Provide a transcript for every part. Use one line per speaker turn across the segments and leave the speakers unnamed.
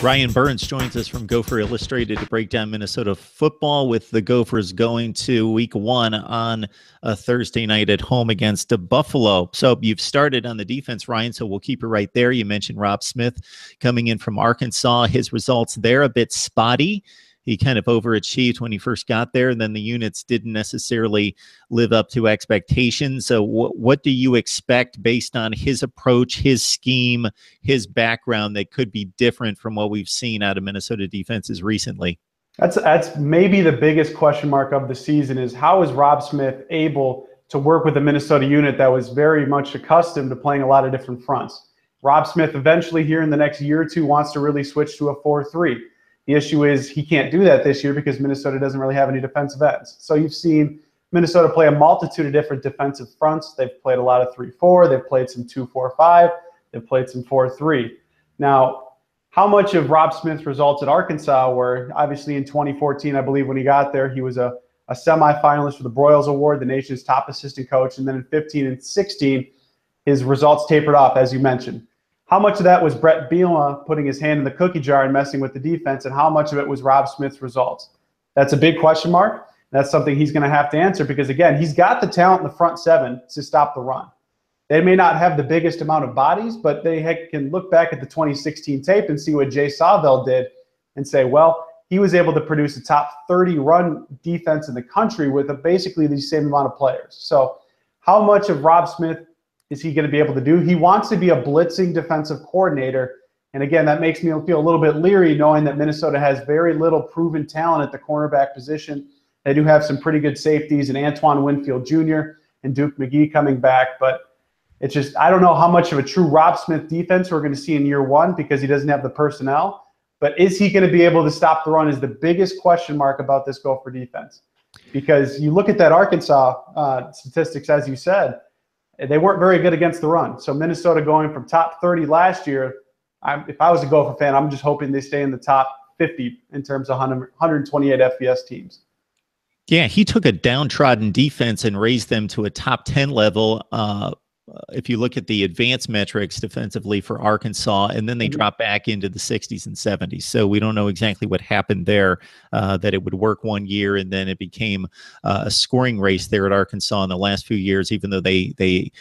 Ryan Burns joins us from Gopher Illustrated to break down Minnesota football, with the Gophers going to week 1 on a Thursday night at home against Buffalo. So you've started on the defense, Ryan, so we'll keep it right there. You mentioned Robb Smith coming in from Arkansas. His results there a bit spotty. He kind of overachieved when he first got there, and then the units didn't necessarily live up to expectations. So what do you expect based on his approach, his scheme, his background that could be different from what we've seen out of Minnesota defenses recently?
That's maybe the biggest question mark of the season, is how is Robb Smith able to work with a Minnesota unit that was very much accustomed to playing a lot of different fronts? Robb Smith eventually here in the next year or two wants to really switch to a 4-3. The issue is he can't do that this year because Minnesota doesn't really have any defensive ends. So you've seen Minnesota play a multitude of different defensive fronts. They've played a lot of 3-4. They've played some 2-4-5. They've played some 4-3. Now, how much of Robb Smith's results at Arkansas were, obviously in 2014, I believe when he got there, he was a semifinalist for the Broyles Award, the nation's top assistant coach. And then in 15 and 16, his results tapered off, as you mentioned. How much of that was Brett Bielema putting his hand in the cookie jar and messing with the defense, and how much of it was Robb Smith's results? That's a big question mark. That's something he's going to have to answer because, again, he's got the talent in the front seven to stop the run. They may not have the biggest amount of bodies, but they can look back at the 2016 tape and see what Jay Sawvell did and say, well, he was able to produce a top 30 run defense in the country with basically the same amount of players. So how much of Robb Smith is he going to be able to do? He wants to be a blitzing defensive coordinator. And again, that makes me feel a little bit leery knowing that Minnesota has very little proven talent at the cornerback position. They do have some pretty good safeties, and Antoine Winfield Jr. and Duke McGee coming back. But it's just, I don't know how much of a true Robb Smith defense we're going to see in year 1 because he doesn't have the personnel. But is he going to be able to stop the run is the biggest question mark about this Gopher defense. Because you look at that Arkansas statistics, as you said, they weren't very good against the run. So Minnesota going from top 30 last year, if I was a Gopher fan, I'm just hoping they stay in the top 50 in terms of 128 FBS teams.
Yeah, he took a downtrodden defense and raised them to a top 10 level. If you look at the advanced metrics defensively for Arkansas, and then they drop back into the 60s and 70s. So we don't know exactly what happened there, that it would work one year and then it became a scoring race there at Arkansas in the last few years, even though they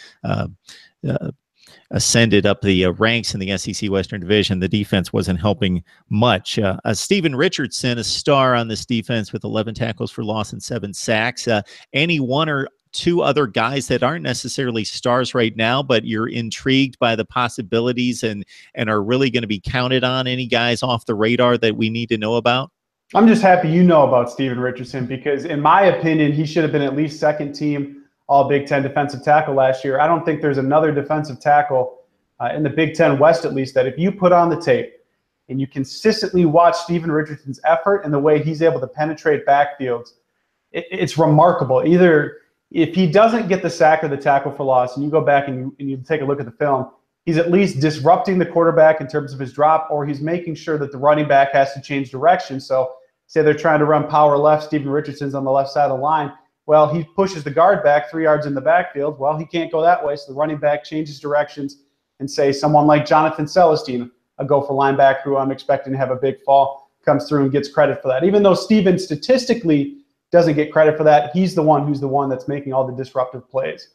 ascended up the ranks in the SEC Western Division. The defense wasn't helping much. Steven Richardson, a star on this defense with 11 tackles for loss and 7 sacks. Any one or two other guys that aren't necessarily stars right now, but you're intrigued by the possibilities and are really going to be counted on? Any guys off the radar that we need to know about?
I'm just happy you know about Steven Richardson because, in my opinion, he should have been at least second team All Big Ten defensive tackle last year. I don't think there's another defensive tackle in the Big Ten West, at least, that if you put on the tape and you consistently watch Steven Richardson's effort and the way he's able to penetrate backfields, it's remarkable. Either if he doesn't get the sack or the tackle for loss, and you go back and you take a look at the film, he's at least disrupting the quarterback in terms of his drop, or he's making sure that the running back has to change direction. So say they're trying to run power left, Steven Richardson's on the left side of the line. Well, he pushes the guard back 3 yards in the backfield. Well, he can't go that way, so the running back changes directions, and say someone like Jonathan Celestine, a Gopher linebacker who I'm expecting to have a big fall, comes through and gets credit for that. Even though Steven statistically doesn't get credit for that, he's the one that's making all the disruptive plays.